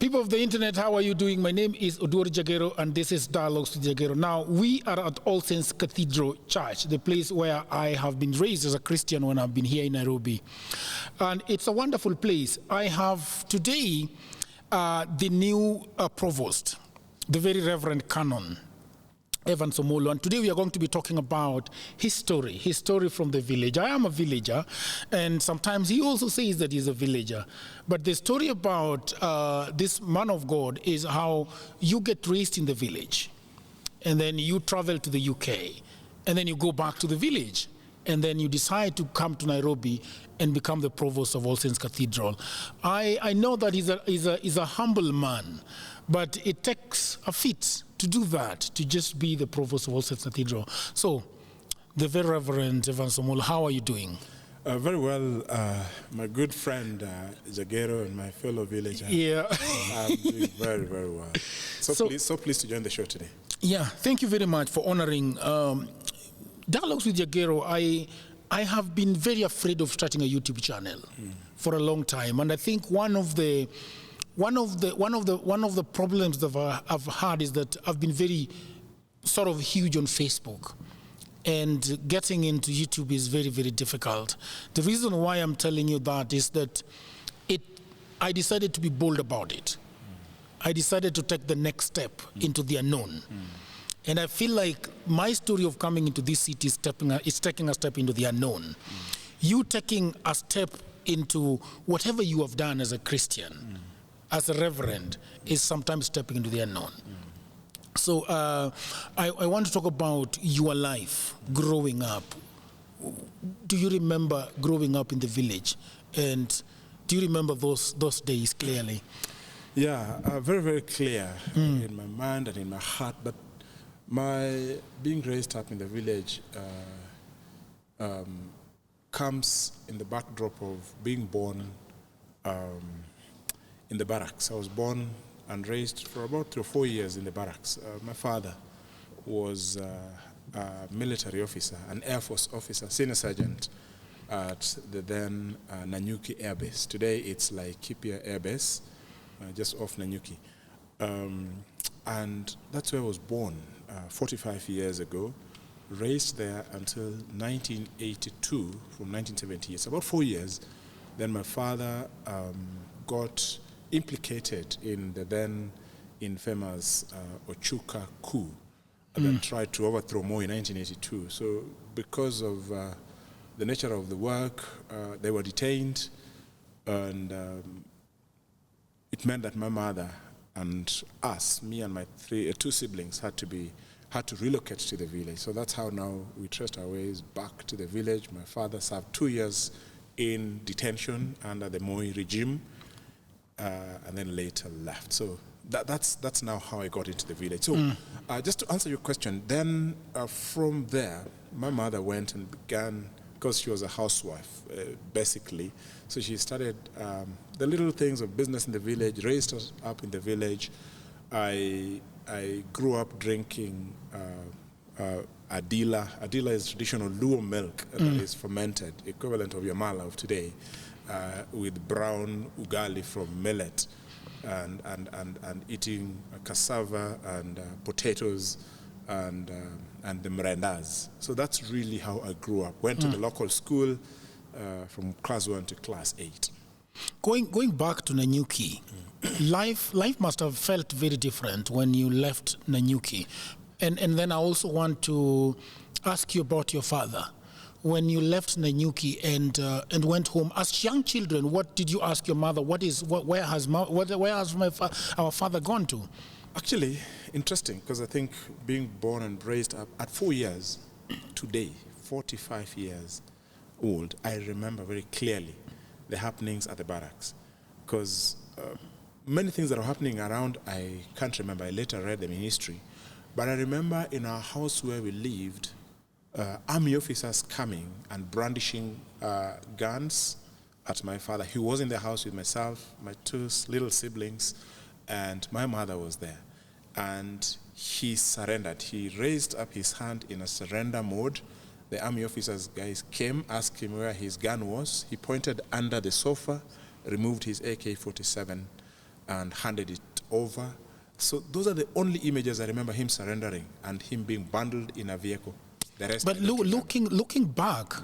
People of the internet, how are you doing? My name is Oduor Jagero, and this is Dialogues with Jagero. Now, we are at Allsaints Cathedral Church, the place where I have been raised as a Christian when I've been here in Nairobi. And it's a wonderful place. I have today the new Provost, the Very Reverend Canon Evans Omollo, and today we are going to be talking about his story from the village. I am a villager, and sometimes he also says that he's a villager. But the story about this man of God is how you get raised in the village, and then you travel to the UK, and then you go back to the village, and then you decide to come to Nairobi and become the Provost of Allsaints Cathedral. I know that he's a humble man, but it takes a feat to do that, to just be the Provost of Allsaints Cathedral. So, the Very Reverend Evans Omollo, how are you doing? Very well, my good friend Jagero and my fellow villager. Yeah. I'm doing very, very well. So pleased to join the show today. Yeah, thank you very much for honoring Dialogues with Jagero. I have been very afraid of starting a YouTube channel for a long time, and I think one of the problems that I've had is that I've been very sort of huge on Facebook, and getting into YouTube is very, very difficult. The reason why I'm telling you that is that I decided to be bold about it. I decided to take the next step into the unknown. And I feel like my story of coming into this city is taking a step into the unknown. You taking a step into whatever you have done as a Christian, as a reverend, is sometimes stepping into the unknown. So I want to talk about your life growing up. Do you remember growing up in the village? And do you remember those days clearly? Yeah, very, very clear in my mind and in my heart. But my being raised up in the village comes in the backdrop of being born in the barracks. I was born and raised for about 3 or 4 years in the barracks. My father was a military officer, an Air Force officer, senior sergeant at the then Nanyuki Air Base. Today it's like Kipia Air Base, just off Nanyuki. And that's where I was born 45 years ago, raised there until 1982, from 1970. It's about 4 years. Then my father got implicated in the then infamous Ochuka coup that tried to overthrow Moi in 1982. So because of the nature of the work, they were detained, and it meant that my mother and us, me and my two siblings, had to relocate to the village. So that's how now we traced our ways back to the village. My father served 2 years in detention under the Moi regime, and then later left. So that's now how I got into the village. So just to answer your question, then from there, my mother went and began, because she was a housewife, basically. So she started the little things of business in the village, raised us up in the village. I grew up drinking adila. Adila is traditional Luo milk that is fermented, equivalent of Yamala of today, with brown ugali from millet, and eating cassava and potatoes and the merendas. So that's really how I grew up. Went to the local school from class 1 to class 8. Going back to Nanyuki, life must have felt very different when you left Nanyuki. And then I also want to ask you about your father. When you left Nanyuki and went home, as young children, what did you ask your mother? Where has our father gone to? Actually, interesting, because I think being born and raised up at 4 years, today, 45 years old, I remember very clearly the happenings at the barracks. Because many things that are happening around, I can't remember. I later read them in history. But I remember in our house where we lived, army officers coming and brandishing guns at my father. He was in the house with myself, my 2 little siblings, and my mother was there. And he surrendered. He raised up his hand in a surrender mode. The army officers guys came, asked him where his gun was. He pointed under the sofa, removed his AK-47, and handed it over. So those are the only images I remember him surrendering and him being bundled in a vehicle. The rest But looking back,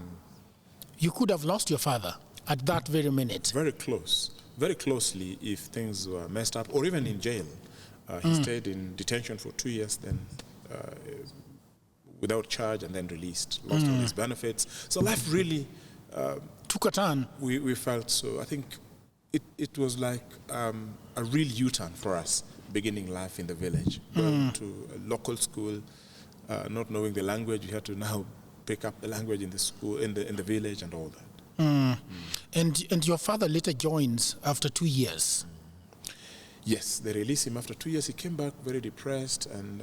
you could have lost your father at that very minute. Very closely if things were messed up, or even in jail. He stayed in detention for 2 years, then without charge, and then released. Lost all his benefits. So life really took a turn. We felt so. I think it was like a real U-turn for us, beginning life in the village. Going to a local school, not knowing the language, we had to now pick up the language in the school, in the village, and all that. And your father later joins after 2 years. Yes, they released him after 2 years. He came back very depressed and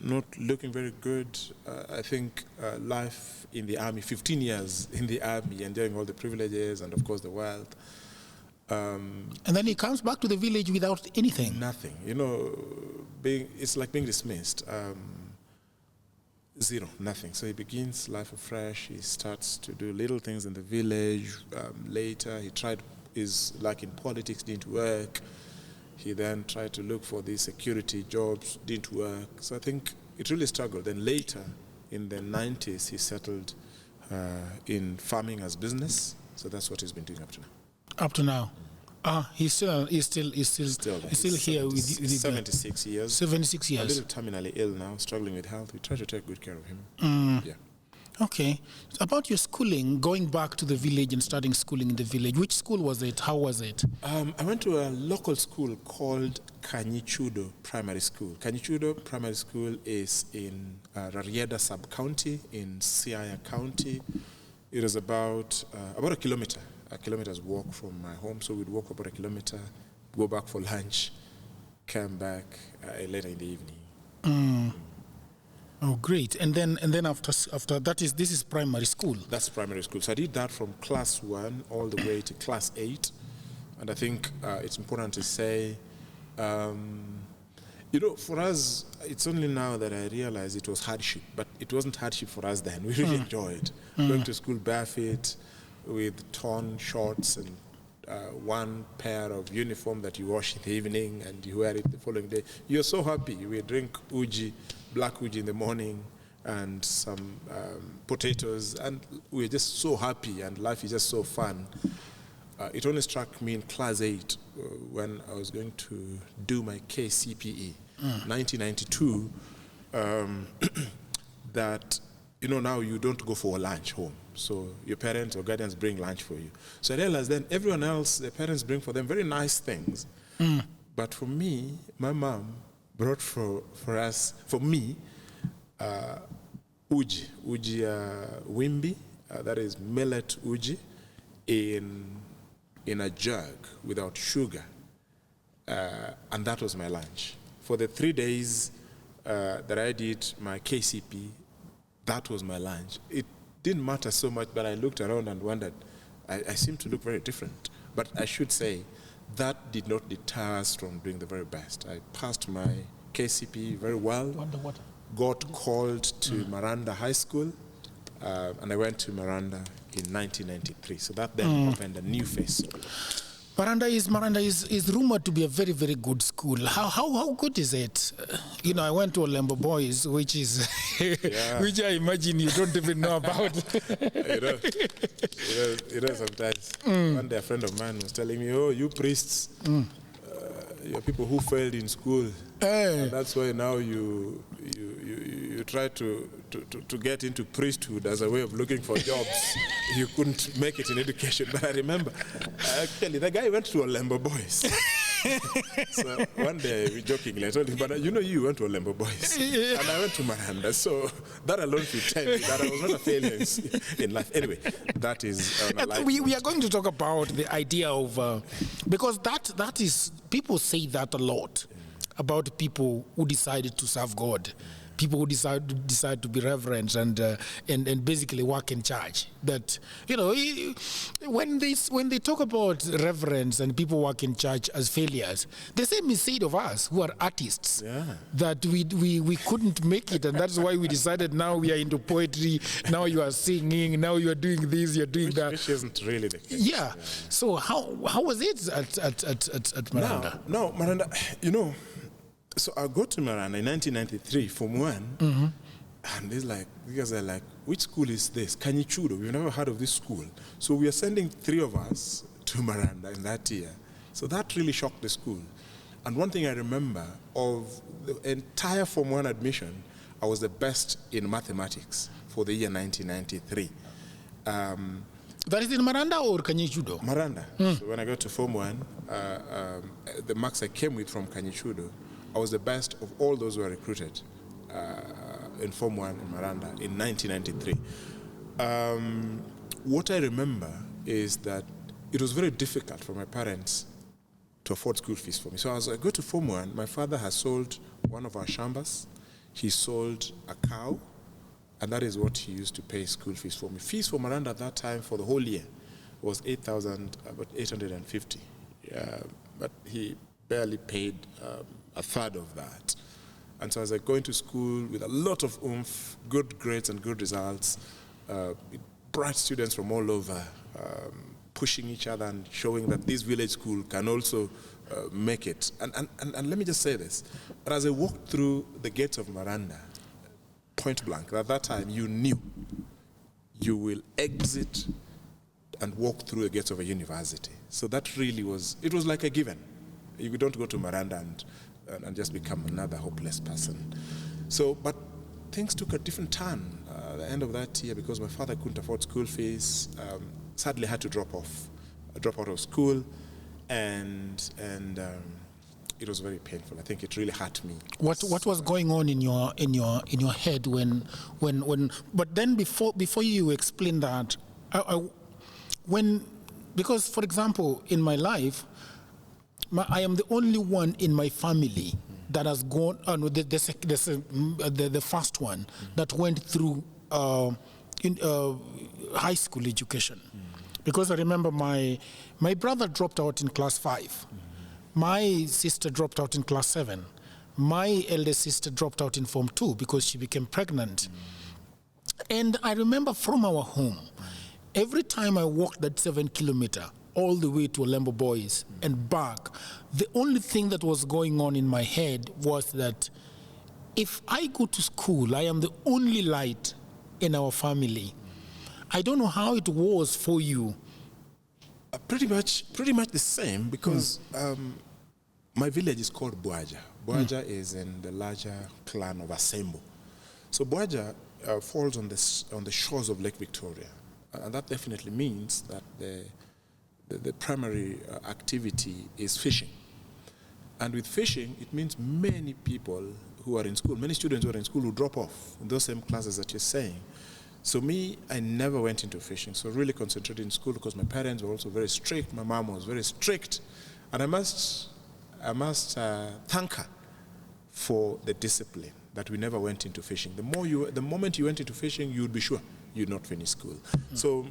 not looking very good. I think life in the army, 15 years in the army, enjoying all the privileges and of course the wealth. And then he comes back to the village without anything. Nothing. You know, it's like being dismissed. Zero, nothing. So he begins life afresh. He starts to do little things in the village. Later, he tried his luck in politics, didn't work. He then tried to look for these security jobs, didn't work. So I think it really struggled. Then later, in the 90s, he settled in farming as business. So that's what he's been doing up to now. Up to now. He's still here with you. 76 years. 76 years. A little terminally ill now, struggling with health. We try to take good care of him. Yeah. Okay. About your schooling, going back to the village and starting schooling in the village, which school was it? How was it? I went to a local school called Kanyichudo Primary School. Kanyichudo Primary School is in Rarieda Sub-County in Siaya County. It was about a kilometer's walk from my home. So we'd walk about a kilometer, go back for lunch, come back later in the evening. Oh, great! And then after that this is primary school. That's primary school. So I did that from class 1 all the way to class 8, and I think it's important to say, you know, for us, it's only now that I realize it was hardship, but it wasn't hardship for us then. We really enjoyed going to school barefoot, with torn shorts and one pair of uniform that you wash in the evening and you wear it the following day. You're so happy. We drink uji, black uji in the morning, and some potatoes, and we're just so happy, and life is just so fun. It only struck me in class 8 when I was going to do my KCPE, 1992, that, you know, now you don't go for lunch home. So your parents or guardians bring lunch for you. So I realized then everyone else, their parents bring for them very nice things. But for me, my mom brought for me, uji wimbi, that is millet uji, in a jug without sugar. And that was my lunch. For the 3 days that I did my KCP, that was my lunch. It didn't matter so much, but I looked around and wondered, I seem to look very different. But I should say, that did not deter us from doing the very best. I passed my KCP very well, got called to Miranda High School, and I went to Miranda in 1993. So that then opened a new phase. Miranda is rumored to be a very, very good school. How good is it? You know, I went to Olembo Boys, which is which I imagine you don't even know about. You know, sometimes. One day a friend of mine was telling me, "Oh, you priests, you're people who failed in school, and that's why now you try to get into priesthood as a way of looking for jobs. You couldn't make it in education." But I remember, actually, the guy went to Olembo Boys. So one day, we jokingly, I told him, "But you know, you went to Olembo Boys, and I went to Miranda." So that alone should tell you that I was not a failure in life. Anyway, that is we are going to talk about the idea of because that is, people say that a lot about people who decided to serve God. people who decide to be reverends and basically work in church. That, you know, when they talk about reverends and people work in church as failures, the same is said of us who are artists. Yeah. That we couldn't make it, and that's why we decided now we are into poetry. Now you are singing. Now you are doing this. You're doing that. Which isn't really the case. Yeah. So how was it at Miranda? No, Miranda. You know. So I go to Miranda in 1993, Form 1, and you guys are like, which school is this? Kanyichudo. We've never heard of this school. So we are sending 3 of us to Miranda in that year. So that really shocked the school. And one thing I remember of the entire Form 1 admission, I was the best in mathematics for the year 1993. That is in Miranda or Kanyichudo? Miranda. So when I got to Form 1, the marks I came with from Kanyichudo, I was the best of all those who were recruited in Form 1 in Miranda in 1993. What I remember is that it was very difficult for my parents to afford school fees for me. So as I go to Form 1, my father has sold one of our shambas. He sold a cow, and that is what he used to pay school fees for me. Fees for Miranda at that time for the whole year was about 850. But he barely paid a third of that. And so as I go into school with a lot of oomph, good grades and good results, bright students from all over, pushing each other and showing that this village school can also make it. And let me just say this, but as I walked through the gates of Miranda, point blank, at that time you knew you will exit and walk through the gates of a university. So that really was, it was like a given. You don't go to Miranda and just become another hopeless person. So, but things took a different turn at the end of that year because my father couldn't afford school fees. Sadly, had to drop out of school, and it was very painful. I think it really hurt me. What was going on in your head when? But then before you explain that, because for example in my life, I am the only one in my family that has gone. The first one that went through high school education, because I remember my brother dropped out in class 5, my sister dropped out in class 7, my eldest sister dropped out in Form 2 because she became pregnant, and I remember from our home, every time I walked that 7 kilometer all the way to Olembo Boys and back, the only thing that was going on in my head was that if I go to school, I am the only light in our family. I don't know how it was for you. Pretty much the same, because my village is called Buaja. Buaja is in the larger clan of Asembo. So Buaja falls on the shores of Lake Victoria, and that definitely means that the primary activity is fishing. And with fishing, it means many people who are in school, many students who are in school who drop off in those same classes that you're saying. So me, I never went into fishing, so really concentrated in school because my parents were also very strict. My mom was very strict. And I must thank her for the discipline that we never went into fishing. The moment you went into fishing, you would be sure you'd not finish school. So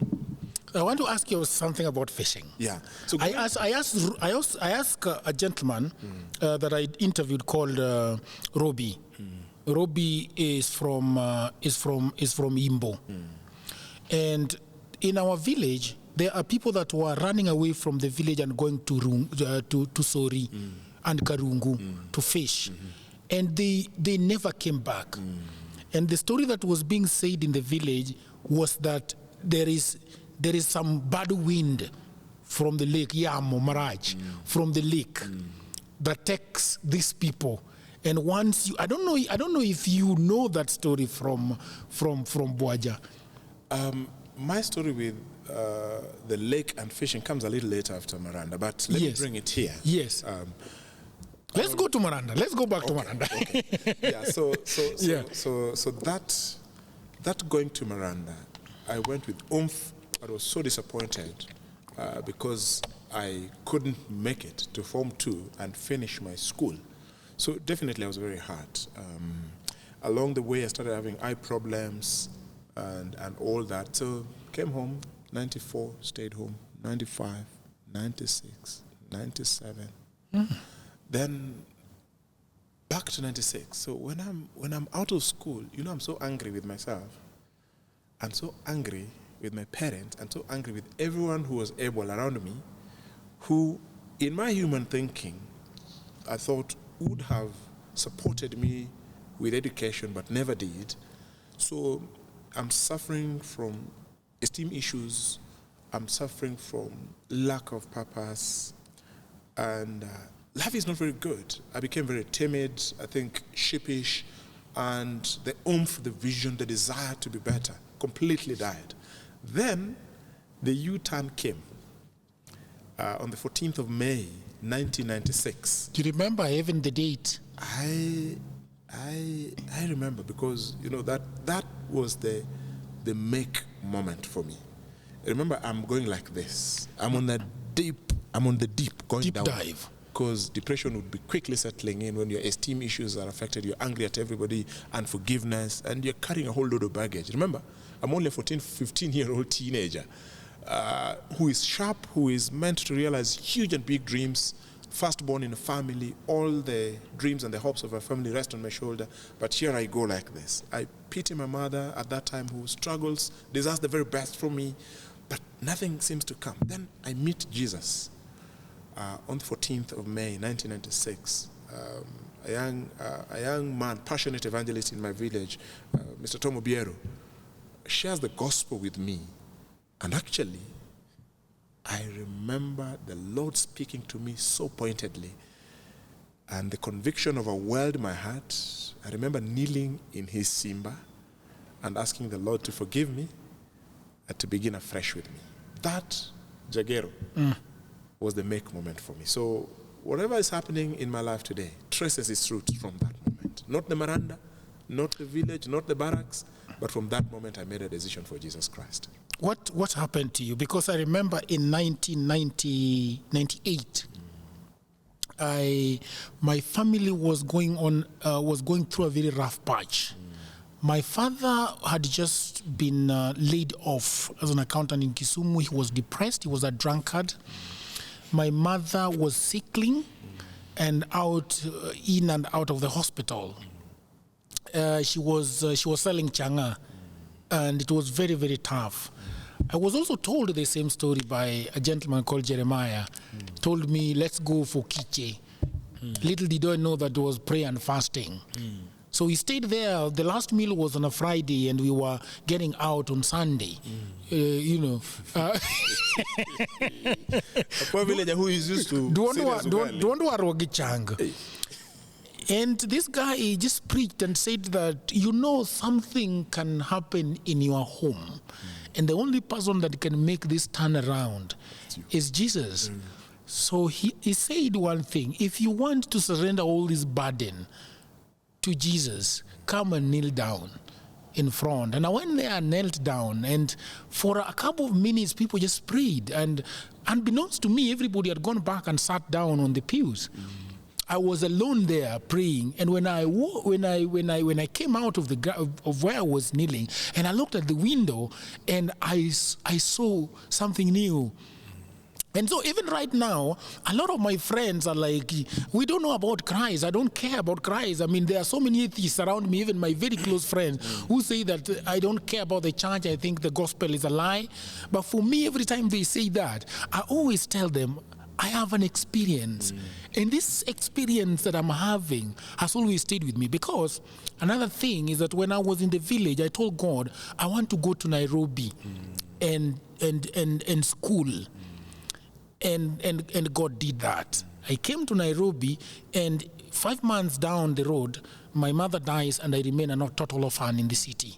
I want to ask you something about fishing. Yeah. So I asked a gentleman that I interviewed called Robbie. Robbie is from Imbo, and in our village there are people that were running away from the village and going to Sori and Karungu to fish, and they never came back. And the story that was being said in the village was that there is some bad wind from the lake, Yamo Maraj, from the lake that takes these people. And once I don't know if you know that story from Buaja. My story with the lake and fishing comes a little later after Miranda, but let me bring it here. Yes. Let's go to Miranda. Let's go back to Miranda. Okay. Yeah. So that going to Miranda, I went with oomph. I was so disappointed because I couldn't make it to Form 2 and finish my school. So definitely I was very hurt. along the way, I started having eye problems and all that. So came home, 94, stayed home, 95, 96, 97. Then back to 96. So when I'm out of school, I'm so angry with myself. I'm so angry with my parents. I'm so angry with everyone who was able around me, who, in my human thinking, I thought would have supported me with education, but never did. So I'm suffering from esteem issues. I'm suffering from lack of purpose, and life is not very good. I became very timid, I think sheepish, and the oomph, the vision, the desire to be better completely died. Then the U-turn came on the 14th of May, 1996. Do you remember even the date? I remember, because that was the make moment for me. I remember I'm going like this. I'm on the deep going Deep down. dive. Because depression would be quickly settling in when your esteem issues are affected. You're angry at everybody, unforgiveness, and you're carrying a whole load of baggage. Remember, I'm only a 14, 15-year-old teenager who is sharp, who is meant to realize huge and big dreams, firstborn in a family. All the dreams and the hopes of a family rest on my shoulder. But here I go like this. I pity my mother at that time, who struggles, desires the very best for me, but nothing seems to come. Then I meet Jesus. On the 14th of May, 1996, a young man, passionate evangelist in my village, Mr. Tom Obiero, shares the gospel with me. And actually, I remember the Lord speaking to me so pointedly, and the conviction overwhelmed my heart. I remember kneeling in his simba and asking the Lord to forgive me and to begin afresh with me. That, Jagero, was the make moment for me. So whatever is happening in my life today traces its roots from that moment. Not the Miranda, not the village, not the barracks, but from that moment I made a decision for Jesus Christ. What happened to you? Because I remember in 1998, my family was going through a very rough patch. My father had just been laid off as an accountant in Kisumu. He was depressed. He was a drunkard. My mother was sickling and in and out of the hospital. She was selling changa, and it was very, very tough. I was also told the same story by a gentleman called Jeremiah. Told me, let's go for kiche. Little did I know that it was prayer and fasting. So we stayed there. The last meal was on a Friday, and we were getting out on Sunday. A poor villager who is used to and this guy just preached and said that, something can happen in your home. And the only person that can make this turn around is Jesus. So he said one thing: if you want to surrender all this burden to Jesus, come and kneel down in front. And I went there and knelt down, and for a couple of minutes people just prayed, and unbeknownst to me, everybody had gone back and sat down on the pews. I was alone there praying, and when I came out of where I was kneeling, and I looked at the window, and I saw something new. And so even right now, a lot of my friends are like, we don't know about Christ. I don't care about Christ. I mean, there are so many atheists around me, even my very close friends, who say that I don't care about the church. I think the gospel is a lie. But for me, every time they say that, I always tell them, I have an experience. And this experience that I'm having has always stayed with me, because another thing is that when I was in the village, I told God, I want to go to Nairobi and school. And God did that. I came to Nairobi, and 5 months down the road, my mother dies, and I remain a total orphan in the city.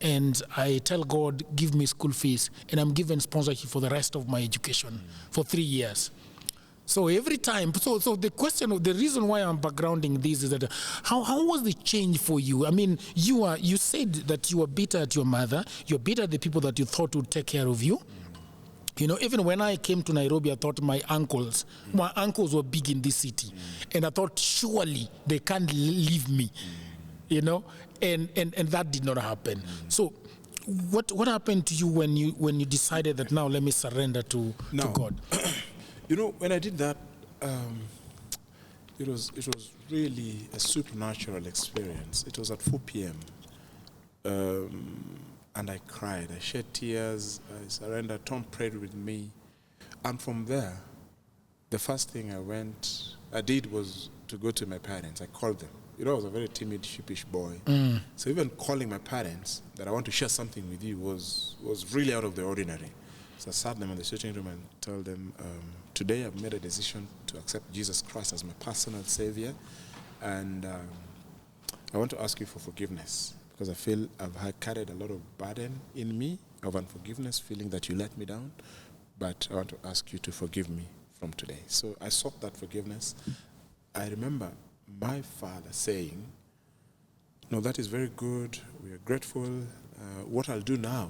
And I tell God, give me school fees, and I'm given sponsorship for the rest of my education for 3 years. So every time, so the reason why I'm backgrounding this is that how was the change for you? I mean, you said that you were bitter at your mother, you're bitter at the people that you thought would take care of you. Even when I came to Nairobi, I thought my uncles were big in this city. And I thought, surely they can't leave me. you know, and that did not happen. So what happened to you when you decided that now let me surrender to God? You know, when I did that, it was really a supernatural experience. It was at 4 p.m. And I cried. I shed tears. I surrendered. Tom prayed with me, and from there, the first thing I did was to go to my parents. I called them. You know, I was a very timid, sheepish boy. So even calling my parents that I want to share something with you was really out of the ordinary. So I sat them in the sitting room and told them, today I've made a decision to accept Jesus Christ as my personal Savior. And I want to ask you for forgiveness because I feel I've carried a lot of burden in me of unforgiveness, feeling that you let me down. But I want to ask you to forgive me from today. So I sought that forgiveness. I remember my father saying, no, that is very good. We are grateful. What I'll do now,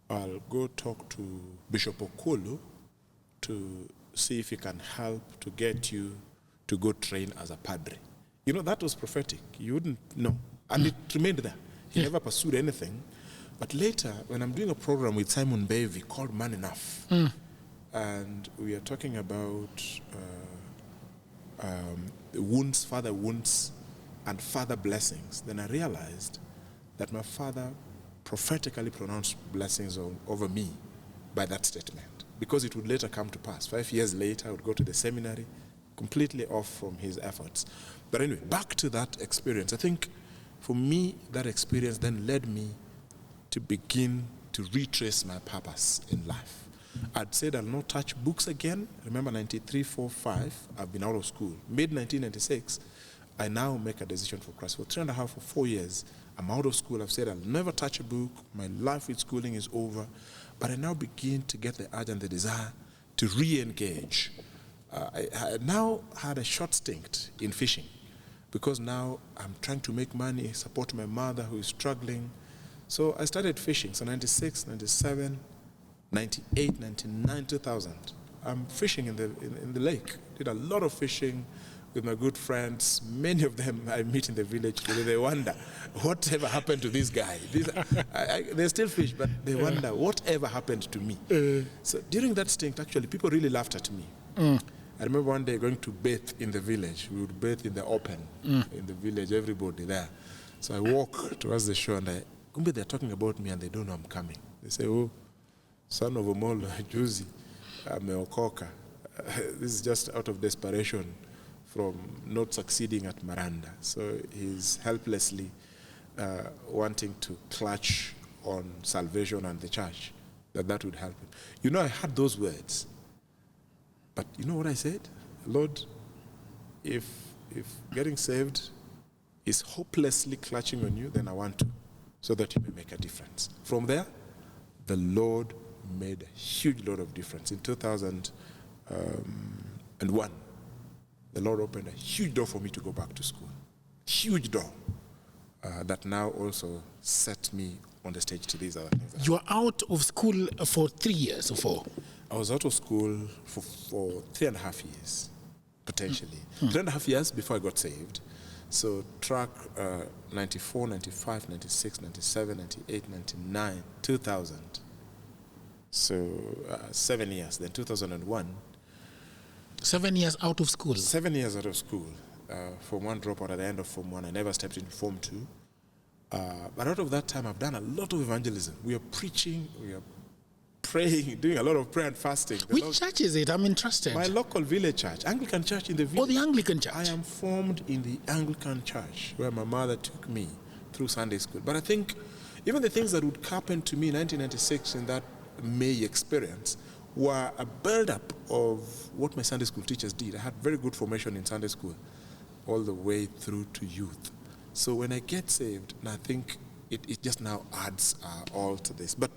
I'll go talk to Bishop Okolo to see if he can help to get you to go train as a padre. You know, that was prophetic. You wouldn't know. And it remained there. He never pursued anything. But later, when I'm doing a program with Simon Bavey called Man Enough, and we are talking about wounds, father wounds, and father blessings, then I realized that my father prophetically pronounced blessings over me by that statement, because it would later come to pass. 5 years later, I would go to the seminary, completely off from his efforts. But anyway, back to that experience. I think for me, that experience then led me to begin to retrace my purpose in life. I'd said I'll not touch books again. Remember 93, 4, 5, I've been out of school. Mid-1996, I now make a decision for Christ. For 3.5 or 4 years, I'm out of school. I've said I'll never touch a book. My life with schooling is over. But I now begin to get the urge and the desire to re-engage. I now had a short stint in fishing because now I'm trying to make money, support my mother who is struggling. So I started fishing. So 96, 97, 98, 99, 2000. I'm fishing in the lake. Did a lot of fishing with my good friends. Many of them I meet in the village today. They wonder, whatever happened to this guy? They still fish, but they wonder, whatever happened to me? So during that stint, actually, people really laughed at me. I remember one day going to bathe in the village. We would bathe in the open, in the village, everybody there. So I walk towards the shore, and they're talking about me, and they don't know I'm coming. They say, oh, son of Omollo, Juzi, ameokoka. This is just out of desperation from not succeeding at Maranda. So he's helplessly wanting to clutch on salvation and the church, that would help him. You know, I had those words. But you know what I said? Lord, if getting saved is hopelessly clutching on you, then I want to, so that you may make a difference. From there, the Lord made a huge lot of difference. In 2001, the Lord opened a huge door for me to go back to school. Huge door that now also set me on the stage to these other things. You were out of school for 3 years or 4? I was out of school for 3.5 years, potentially. 3.5 years before I got saved. So track 94, 95, 96, 97, 98, 99, 2000. So 7 years, then 2001. 7 years out of school? 7 years out of school. Form 1 dropout at the end of Form 1. I never stepped into Form 2. But out of that time, I've done a lot of evangelism. We are preaching, we are praying, doing a lot of prayer and fasting. Which church is it? I'm interested. My local village church, Anglican church in the village. Oh, the Anglican church. I am formed in the Anglican church where my mother took me through Sunday school. But I think even the things that would happen to me in 1996 in that May experience were a build-up of what my Sunday school teachers did. I had very good formation in Sunday school all the way through to youth. So when I get saved, and I think it just now adds all to this. But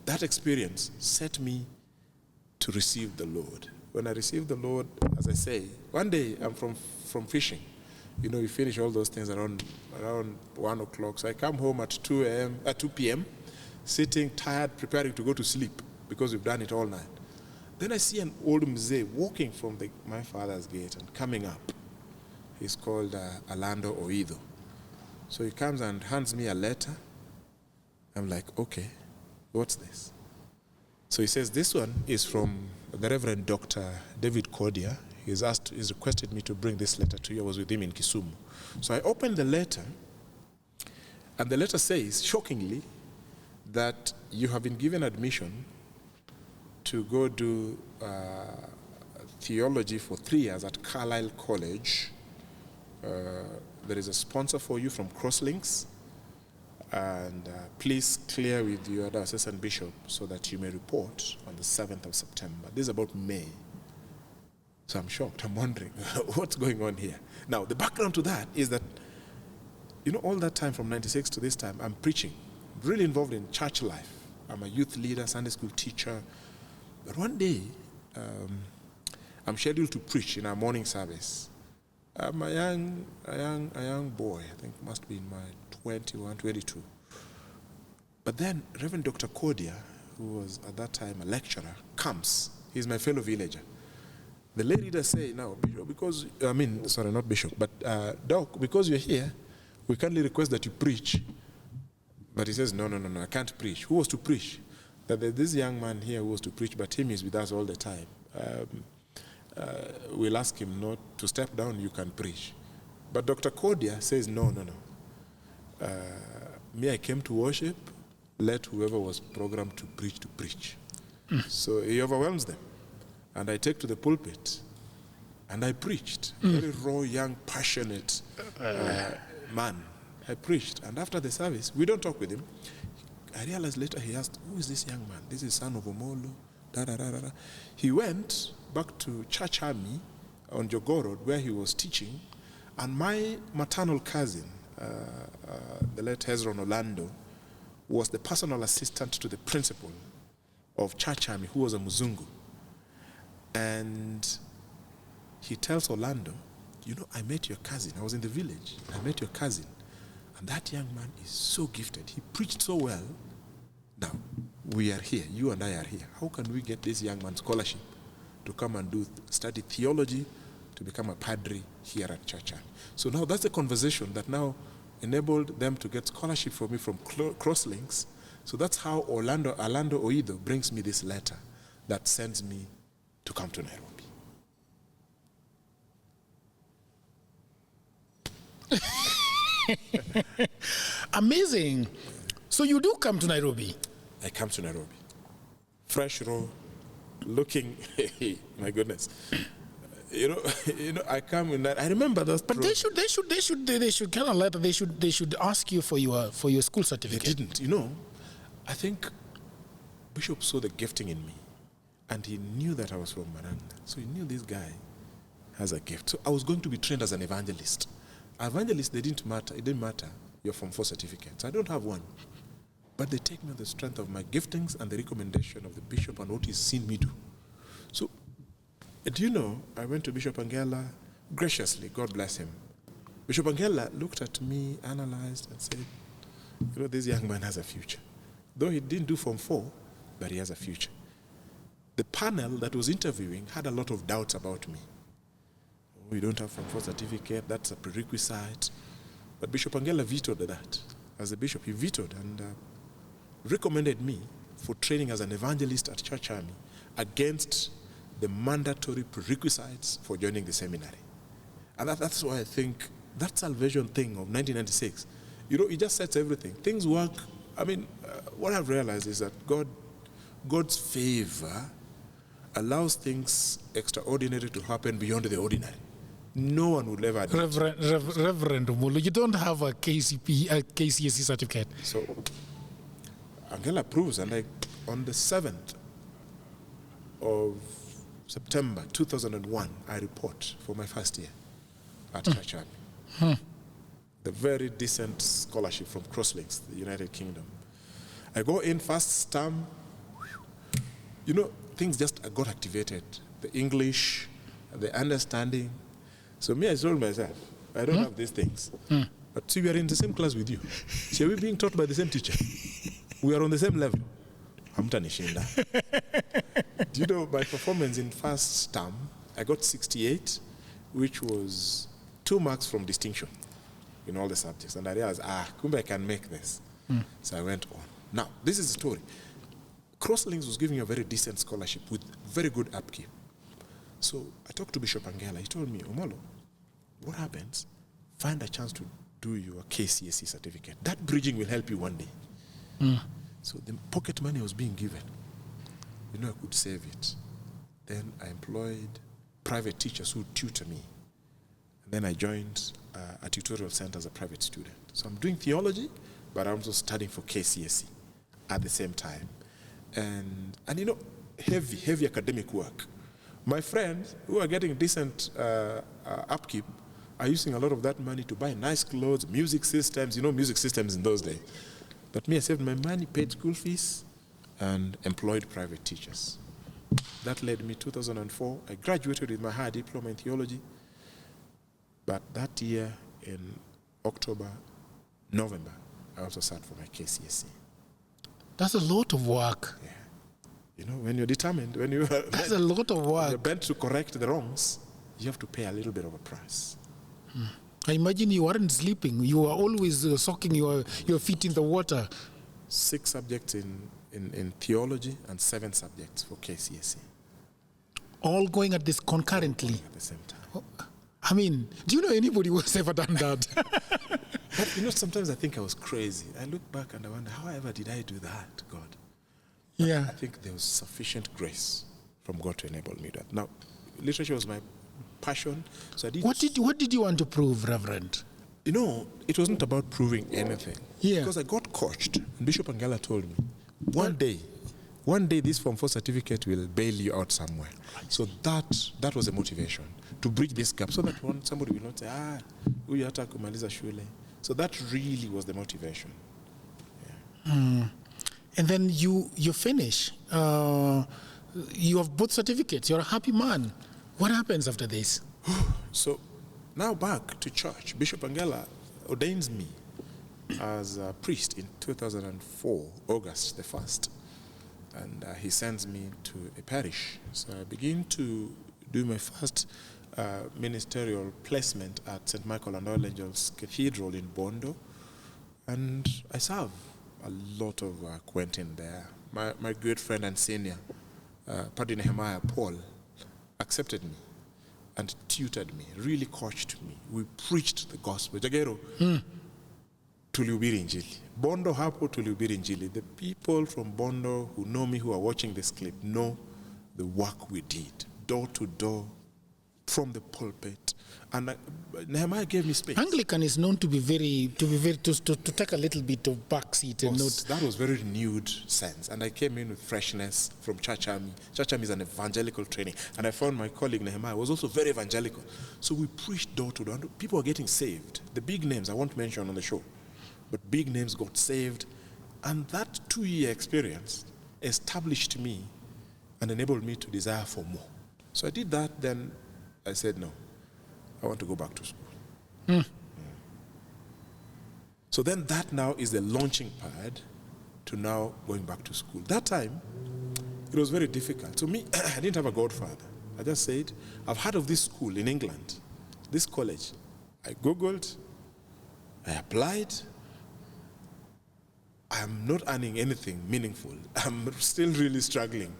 that experience set me to receive the Lord. When I received the Lord, as I say, one day I'm from fishing. You know, you finish all those things around 1 o'clock. So I come home at 2 p.m., sitting tired, preparing to go to sleep because we've done it all night. Then I see an old mzee walking from my father's gate and coming up. He's called Alando Oido. So he comes and hands me a letter. I'm like, okay, what's this? So he says, this one is from the Reverend Dr. David Cordia. He's requested me to bring this letter to you. I was with him in Kisumu. So I opened the letter, and the letter says, shockingly, that you have been given admission to go do theology for 3 years at Carlisle College. There is a sponsor for you from Crosslinks, and please clear with your other assistant bishop so that you may report on the 7th of September. This is about May. So I'm shocked. I'm wondering what's going on here. Now, the background to that is that, you know, all that time from 96 to this time, I'm preaching, really involved in church life. I'm a youth leader, Sunday school teacher. But one day, I'm scheduled to preach in our morning service. I'm a young boy, I think must be in my 21, 22. But then Reverend Dr. Cordia, who was at that time a lecturer, comes. He's my fellow villager. The lay readers say, now, Bishop, because, not Bishop, but Doc, because you're here, we kindly request that you preach. But he says, no, I can't preach. Who was to preach? That this young man here who was to preach, but him is with us all the time. We'll ask him not to step down, you can preach. But Dr. Cordia says, no. Me, I came to worship, let whoever was programmed to preach. So he overwhelms them. And I take to the pulpit, and I preached. Very raw, young, passionate man. I preached. And after the service, we don't talk with him. I realized later he asked, who is this young man? This is son of Omollo. He went back to Church Army on Jogoo Road, where he was teaching. And my maternal cousin, the late Hezron Orlando, was the personal assistant to the principal of Church Army, who was a Muzungu. And he tells Orlando, you know, I met your cousin. I was in the village. I met your cousin. And that young man is so gifted. He preached so well. Now, we are here. You and I are here. How can we get this young man scholarship to come and study theology to become a padre here at Church Army? So now that's the conversation that now enabled them to get scholarship for me from Crosslinks. So that's how Orlando Oido brings me this letter that sends me to come to Nairobi. Amazing. So you do come to Nairobi? I come to Nairobi. Fresh raw, looking, my goodness. You know, I come in that. I remember those. But they should kind of let. They should ask you for your school certificate. They didn't. You know, I think Bishop saw the gifting in me, and he knew that I was from Maranga. So he knew this guy has a gift. So I was going to be trained as an evangelist. Evangelists, they didn't matter. It didn't matter. You're from 4 certificates. I don't have one. But they take me on the strength of my giftings and the recommendation of the bishop and what he's seen me do. So, do you know, I went to Bishop Angela graciously, God bless him. Bishop Angela looked at me, analyzed, and said, you know, this young man has a future. Though he didn't do Form 4, but he has a future. The panel that was interviewing had a lot of doubts about me. We don't have Form 4 certificate, that's a prerequisite. But Bishop Angela vetoed that. As a bishop, he vetoed and recommended me for training as an evangelist at Church Army against the mandatory prerequisites for joining the seminary. And that's why I think that salvation thing of 1996, you know, it just sets everything. Things work. I mean, what I've realized is that God's favor allows things extraordinary to happen beyond the ordinary. No one would ever do it. Reverend Omollo, you don't have a KCSE certificate. So, Angela approves, and on the 7th of September 2001, I report for my first year at Church Army. The very decent scholarship from Crosslinks, the United Kingdom. I go in, first term, you know, things just got activated. The English, the understanding. So me, I told myself, I don't have these things. But see, we are in the same class with you. See, we're being taught by the same teacher. We are on the same level. Do you know my performance in first term, I got 68, which was 2 marks from distinction. in all the subjects. And I realized, kumbe I can make this. So I went on. Now, this is the story. Crosslinks was giving a very decent scholarship with very good upkeep. So I talked to Bishop Angela. He told me, Omollo, what happens? Find a chance to do your KCSE certificate. That bridging will help you one day. So the pocket money was being given. I could save it. Then I employed private teachers who tutor me. And then I joined a tutorial center as a private student. So I'm doing theology, but I'm also studying for KCSE at the same time. And heavy academic work. My friends who are getting decent upkeep are using a lot of that money to buy nice clothes, music systems, music systems in those days. But me, I saved my money, paid school fees, and employed private teachers. That led me 2004. I graduated with my higher diploma in theology. But that year, in October, November, I also sat for my KCSE. That's a lot of work. Yeah. When you're determined, when you that's a lot of work. You're bent to correct the wrongs, you have to pay a little bit of a price. I imagine you weren't sleeping. You were always soaking your feet in the water. 6 subjects in theology and 7 subjects for KCSE. All going at this concurrently? At the same time. I mean, do you know anybody who has ever done that? But sometimes I think I was crazy. I look back and I wonder, however did I do that, God? Yeah. I think there was sufficient grace from God to enable me that. Now, literature was my passion. So I did. What did you want to prove, Reverend? It wasn't about proving anything. Yeah. Because I got coached. And Bishop Angela told me, one day this Form 4 certificate will bail you out somewhere. So that was a motivation to bridge this gap so that somebody will not say, huyu hata kumaliza shule. So that really was the motivation. Yeah. And then you finish. You have both certificates. You're a happy man. What happens after this? So now back to church. Bishop Angela ordains me as a priest in 2004, August the 1st. And he sends me to a parish. So I begin to do my first ministerial placement at St. Michael and Allsaints Cathedral in Bondo. And I serve a lot of work went in there. My good friend and senior, Padre Nehemiah Paul, accepted me and tutored me, really coached me. We preached the gospel. Jagero, tulihubiri injili. Bondo hapo tulihubiri injili. The people from Bondo who know me, who are watching this clip, know the work we did, door to door, from the pulpit. And Nehemiah gave me space. Anglican is known to take a little bit of backseat and not. That was very renewed sense, and I came in with freshness from Church Army. Church Army is an evangelical training, and I found my colleague Nehemiah was also very evangelical. So we preached door to door. People are getting saved. The big names I won't mention on the show, but big names got saved, and that 2-year experience established me and enabled me to desire for more. So I did that. Then I said no. I want to go back to school. So then that now is the launching pad to now going back to school. That time, it was very difficult. To me, I didn't have a godfather. I just said, I've heard of this school in England, this college. I Googled, I applied. I'm not earning anything meaningful. I'm still really struggling.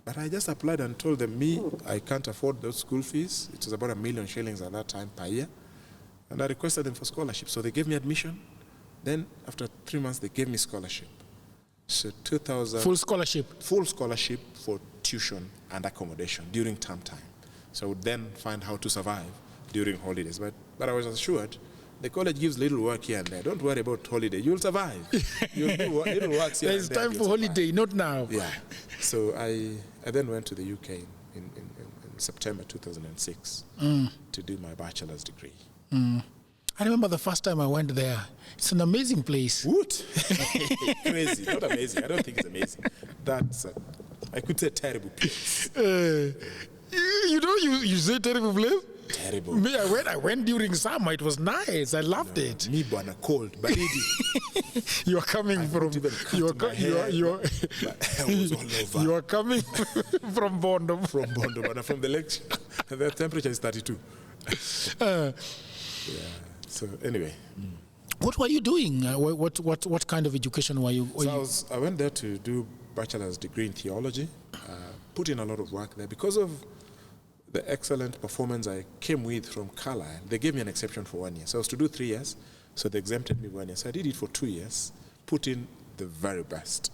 But I just applied and told them, I can't afford those school fees. It was about 1 million shillings at that time per year. And I requested them for scholarship. So they gave me admission. Then after 3 months, they gave me scholarship. So 2000. Full scholarship? Full scholarship for tuition and accommodation during term time. So I would then find how to survive during holidays. But I was assured, the college gives little work here and there. Don't worry about holiday. You'll survive. You'll do little work here. There's time for holiday, not now. Yeah. So I then went to the UK in September 2006 to do my bachelor's degree. I remember the first time I went there. It's an amazing place. What? Crazy. Not amazing. I don't think it's amazing. That's, I could say terrible place. You say terrible place? Terrible. Me, I went during summer. It was nice. I loved it. Me, bwana, cold, baridi. You are coming from. You are coming from Bondo. From Bondo, but from the lecture, the temperature is 32. So anyway. What were you doing? What kind of education were you? I went there to do bachelor's degree in theology, put in a lot of work there. Because of the excellent performance I came with from Carlisle, they gave me an exception for 1 year. So I was to do 3 years, so they exempted me 1 year. So I did it for 2 years, put in the very best,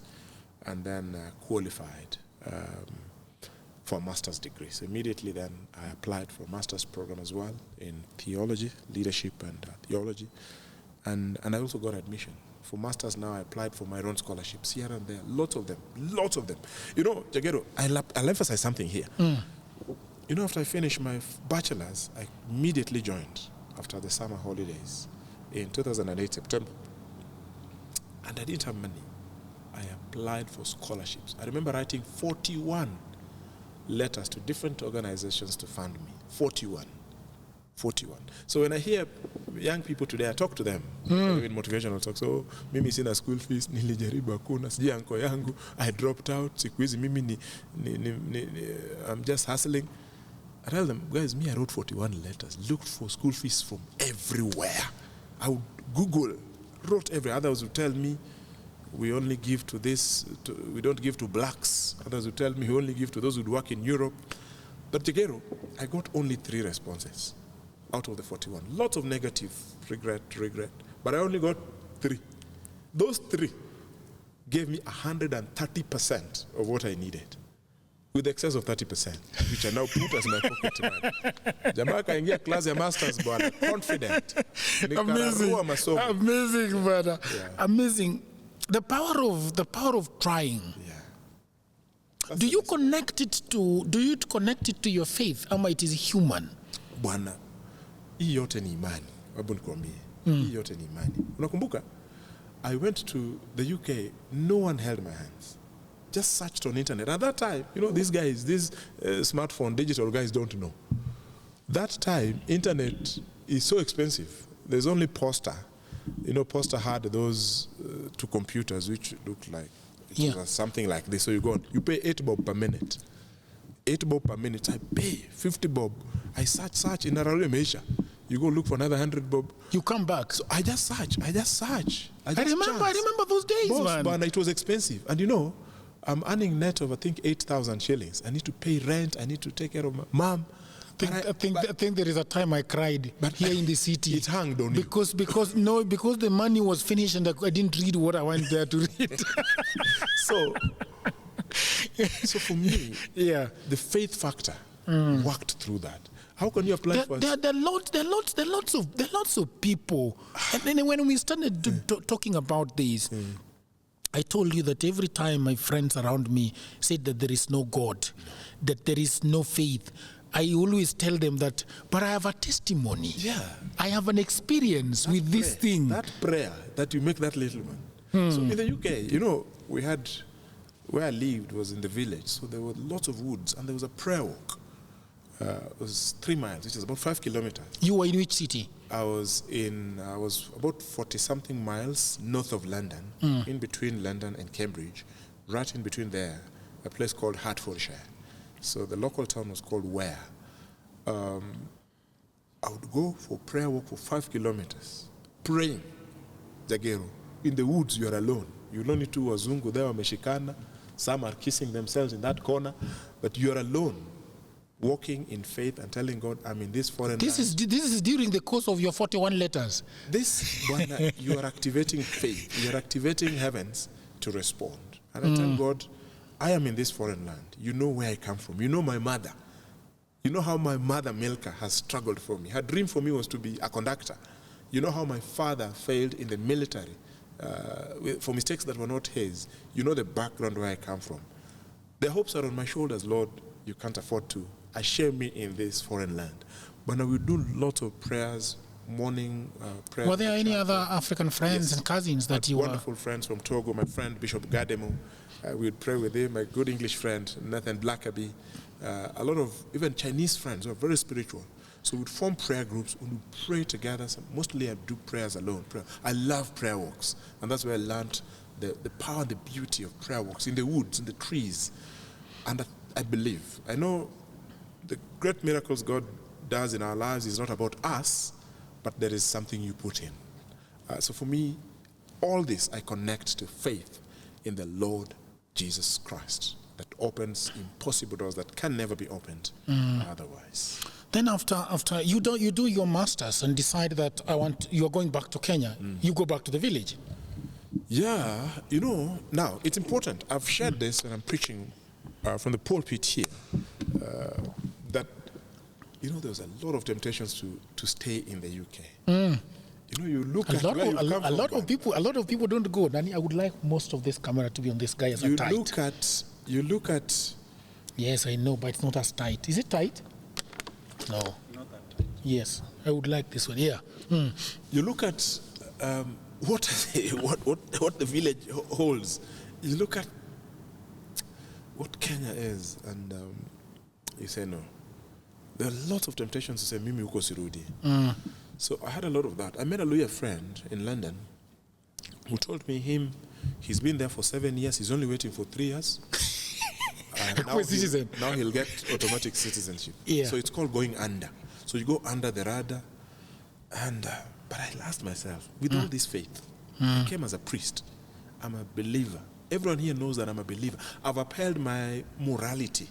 and then qualified for a master's degree. So immediately then I applied for a master's program as well in theology, leadership and theology. And I also got admission. For masters now, I applied for my own scholarships here and there. Lots of them. You know, Jagero, I'll emphasize something here. You know, after I finished my bachelor's, I immediately joined after the summer holidays in 2008, September. And I didn't have money. I applied for scholarships. I remember writing 41 letters to different organizations to fund me. 41. So when I hear young people today, I talk to them in motivational talk. So mimi sina school fees, nilijaribu hakuna, sijui anko yangu, I dropped out, siku hizi mimi I'm just hustling. I tell them, guys, me I wrote 41 letters, looked for school fees from everywhere. I would Google, wrote everywhere. Others would tell me, we only give to this, we don't give to blacks. Others would tell me, we only give to those who work in Europe. But Tegero, I got only 3 responses out of the 41. Lots of negative, regret. But I only got 3. Those 3 gave me 130% of what I needed, with excess of 30%, which I now put as my pocket money. Jamaa kaingia class ya masters bwana, confident. Amazing, brother. Yeah. Amazing. The power of trying. Yeah. Do you connect it to your faith, ama it is human? Bwana, hii yote ni imani. Wabu nikwambie. Hii yote ni imani. Unakumbuka? I went to the UK, no one held my hands. Just searched on internet. At that time, you know, these smartphone, digital guys don't know. That time, internet is so expensive. There's only Poster. You know, Poster had those 2 computers which looked like was something like this. So you go on, you pay 8 bob per minute. 8 bob per minute. I pay 50 bob. I search in Ararule Meisha. You go look for another 100 bob. You come back. So I just search. I remember those days, man. But it was expensive. And you know, I'm earning net of, I think, 8,000 shillings. I need to pay rent. I need to take care of my mom. I think there is a time I cried here in the city. It hung, don't you? Because the money was finished and I didn't read what I went there to read. So for me, the faith factor worked through that. How can you apply for? There are lots of people. And then when we started talking about this, I told you that every time my friends around me said that there is no God, that there is no faith, I always tell them that, but I have a testimony. Yeah. I have an experience with this thing. That prayer that you make that little one. So in the UK, you know, where I lived was in the village, so there were lots of woods, and there was a prayer walk. It was 3 miles, which is about 5 kilometers. You were in which city? I was about 40-something miles north of London, in between London and Cambridge, right in between there, a place called Hertfordshire. So the local town was called Ware. I would go for prayer walk for 5 kilometers, praying, Jagero. In the woods, you are alone. You don't need to wazungu there, wameshikana. Some are kissing themselves in that corner, but you are alone, walking in faith and telling God, I'm in this foreign land. This is during the course of your 41 letters. You are activating faith. You are activating heavens to respond. And I tell God, I am in this foreign land. You know where I come from. You know my mother. You know how my mother, Milka, has struggled for me. Her dream for me was to be a conductor. You know how my father failed in the military for mistakes that were not his. You know the background where I come from. The hopes are on my shoulders, Lord. You can't afford to share me in this foreign land. But now we do lots of prayers, morning prayers. Were there any other African friends and cousins that you wonderful friends from Togo, my friend Bishop Gademu. We would pray with him, my good English friend, Nathan Blackaby. A lot of even Chinese friends who are very spiritual. So we'd form prayer groups, we would pray together. So mostly I do prayers alone. I love prayer walks. And that's where I learned the power and the beauty of prayer walks in the woods, in the trees. And I know the great miracles God does in our lives is not about us, but there is something you put in. So for me, all this I connect to faith in the Lord Jesus Christ that opens impossible doors that can never be opened otherwise. Then after you do your masters and decide that you're going back to Kenya, you go back to the village. Yeah, now it's important. I've shared this when I'm preaching from the pulpit here, that there's a lot of temptations to stay in the UK. You look at where you come from. A lot of people don't go. Danny, I would like most of this camera to be on this guy as a tight. You look at. Yes, I know, but it's not as tight. Is it tight? No. Not that tight. Yes, I would like this one. Yeah. You look at what the village holds. You look at what Kenya is, and you say no. There are lots of temptations to say Mimi uko sirudi. So I had a lot of that. I met a lawyer friend in London who told me he's been there for 7 years. He's only waiting for 3 years. Now he'll get automatic citizenship. Yeah. So it's called going under. So you go under the radar. And but I asked myself, with all this faith, I came as a priest. I'm a believer. Everyone here knows that I'm a believer. I've upheld my morality.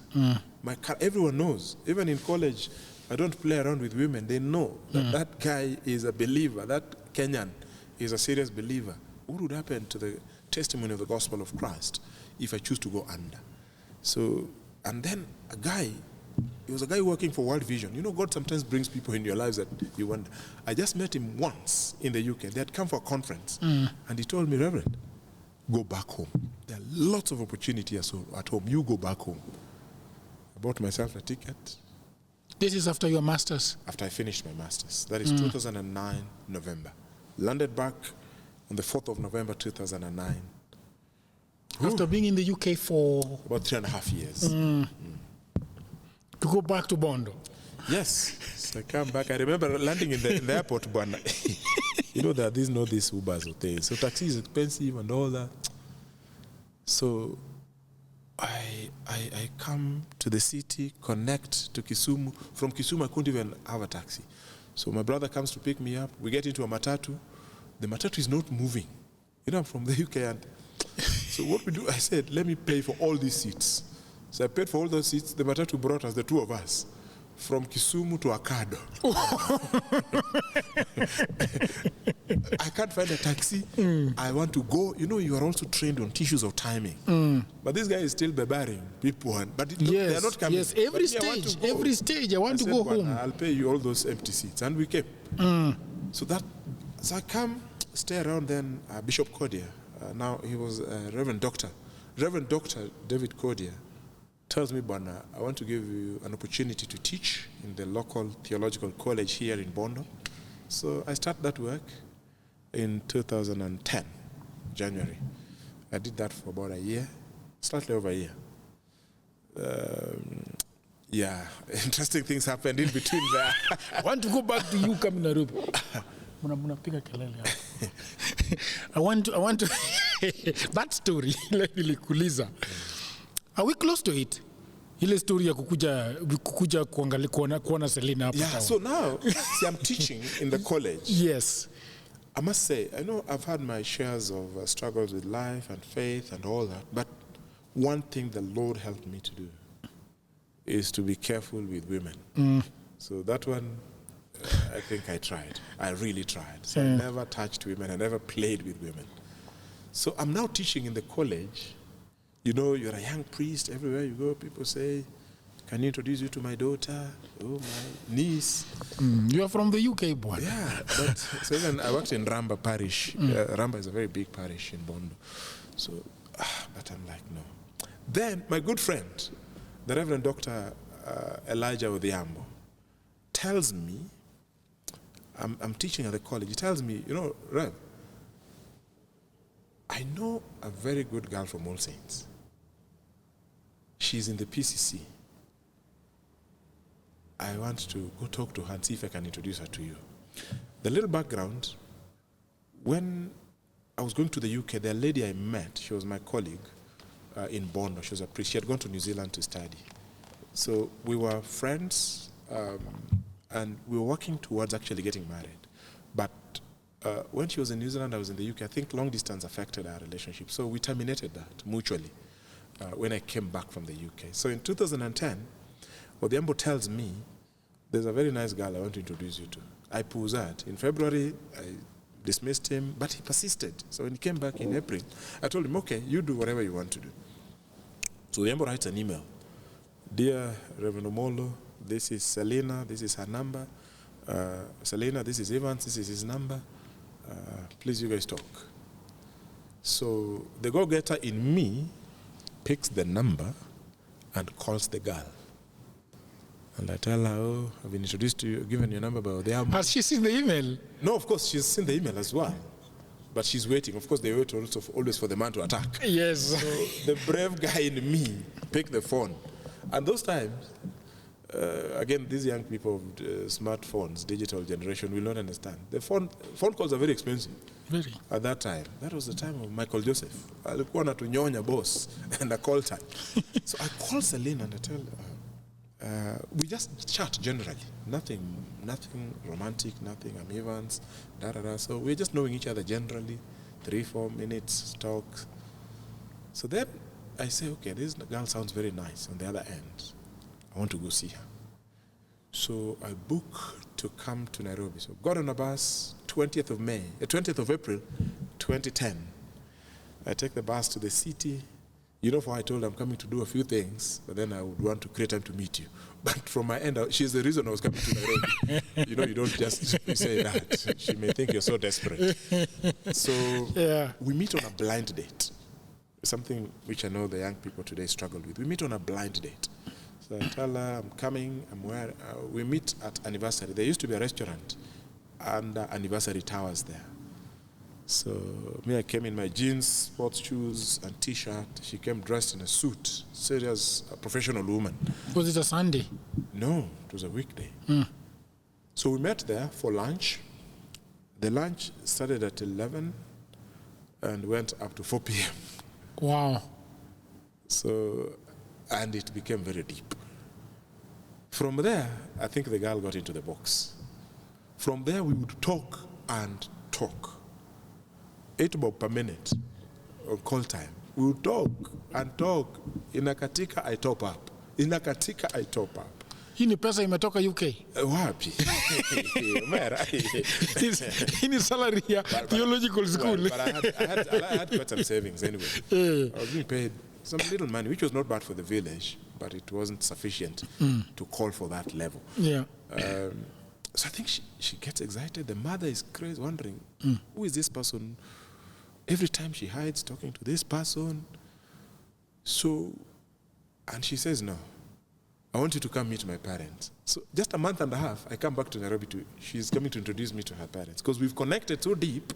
Everyone knows. Even in college, I don't play around with women. They know that that guy is a believer. That Kenyan is a serious believer. What would happen to the testimony of the gospel of Christ if I choose to go under? So, and then he was a guy working for World Vision. God sometimes brings people in your lives that you wonder. I just met him once in the UK. They had come for a conference. And he told me, Reverend, go back home. There are lots of opportunities at home. You go back home. I bought myself a ticket. This is after your masters? After I finished my masters. That is 2009, November. Landed back on the 4th of November, 2009. After being in the UK for? About 3.5 years. To go back to Bondo? Yes. So I come back. I remember landing in the airport, but that these Ubers or things. So taxi is expensive and all that. So I come to the city, connect to Kisumu. From Kisumu, I couldn't even have a taxi. So my brother comes to pick me up. We get into a matatu. The matatu is not moving. I'm from the UK. And so what we do, I said, let me pay for all these seats. So I paid for all those seats. The matatu brought us, the two of us, from Kisumu to Akado. I can't find a taxi. I want to go. You are also trained on tissues of timing. But this guy is still bebaring people. But they are not coming. Yes, every stage, I want to go home. I'll pay you all those empty seats. And we came. So I come, stay around then, Bishop Cordia. Now he was Reverend Dr. David Cordia tells me, Bwana, I want to give you an opportunity to teach in the local theological college here in Bondo. So I started that work in 2010, January. I did that for about a year, slightly over a year. Interesting things happened in between there. I want to go back to you coming Nairobi. I want to that story, let me kuuliza. Are we close to it? Ile story ya kukuja kuona Selina hapa. Yeah, so now, see, I'm teaching in the college. Yes. I must say, I know I've had my shares of struggles with life and faith and all that, but one thing the Lord helped me to do is to be careful with women. So that one, I think I tried. I really tried. So I never touched women. I never played with women. So I'm now teaching in the college. You're a young priest. Everywhere you go, people say, can you introduce you to my daughter? Oh, my niece. You are from the UK, boy. Yeah. But so even I worked in Ramba Parish. Ramba is a very big parish in Bondo. So, but I'm like, no. Then my good friend, the Reverend Dr. Elijah Odhiambo, tells me, I'm teaching at the college. He tells me, Rev, I know a very good girl from Allsaints. She's in the PCC. I want to go talk to her and see if I can introduce her to you. The little background, when I was going to the UK, the lady I met, she was my colleague in Bondo. She was a priest. She had gone to New Zealand to study. So we were friends, and we were working towards actually getting married. But when she was in New Zealand, I was in the UK. I think long distance affected our relationship. So we terminated that mutually when I came back from the UK. So in 2010, Odhiambo tells me, there's a very nice girl I want to introduce you to. I pulled that. In February, I dismissed him, but he persisted. So when he came back in April, I told him, okay, you do whatever you want to do. So Odhiambo writes an email. Dear Reverend Omollo, this is Selena, this is her number. Selena, this is Evans, this is his number. Please, you guys talk. So the go-getter in me picks the number and calls the girl. And I tell her, oh, I've been introduced to you, given your number by Odhiambo. Has she seen the email? No, of course, she's seen the email as well. But she's waiting. Of course, they wait also always for the man to attack. Yes. So the brave guy in me picked the phone. And those times, again, these young people with smartphones, digital generation, will not understand. The phone calls are very expensive. Very. At that time. That was the time of Michael Joseph. Alikuwa anatunyonya boss and a call time. So I call Celine and I tell her, we just chat generally. Nothing romantic, nothing. I'm Evans, da-da-da. So we're just knowing each other generally. 3-4 minutes talk. So then I say, okay, this girl sounds very nice on the other end. I want to go see her. So I book to come to Nairobi. So got on a bus, 20th of April, 2010. I take the bus to the city. You know, for I told her I'm coming to do a few things, but then I would want to create time to meet you. But from my end, she's the reason I was coming to Nairobi. You know, you don't just say that. She may think you're so desperate. So we meet on a blind date. Something which I know the young people today struggle with. We meet on a blind date. So I tell her, I'm coming, I'm where. We meet at Anniversary. There used to be a restaurant under Anniversary Towers there. So me, I came in my jeans, sports shoes, and T-shirt. She came dressed in a suit, serious, a professional woman. Was it a Sunday? No, it was a weekday. So we met there for lunch. The lunch started at 11 and went up to 4 p.m. Wow. So, and it became very deep. From there, I think the girl got into the box. From there, we would talk and talk. 8 bob per minute on call time. We would talk and talk. Inakatika, I top up. Inakatika, I top up. Hii ni pesa imetoka UK. Wapi? Hii ni salary ya Theological school. But I had quite some savings anyway. I was being paid some little money, which was not bad for the village, but it wasn't sufficient to call for that level. Yeah. So I think she gets excited. The mother is crazy, wondering, who is this person? Every time she hides talking to this person. So, and she says, no, I want you to come meet my parents. So just a month and a half, I come back to Nairobi. She's coming to introduce me to her parents because we've connected so deep,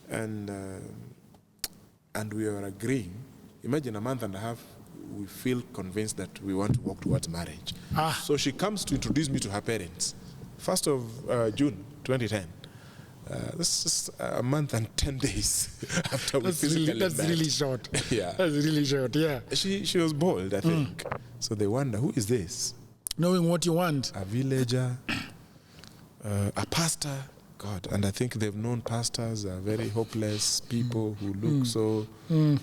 and we are agreeing. Imagine a month and a half, we feel convinced that we want to walk towards marriage. So she comes to introduce me to her parents. 1st of June 2010. This is a month and 10 days after we physically met. That's really short. Yeah. That's really short, yeah. She was bold, I think. So they wonder, who is this? Knowing what you want. A villager, a pastor. God, and I think they've known pastors are very hopeless people who look so people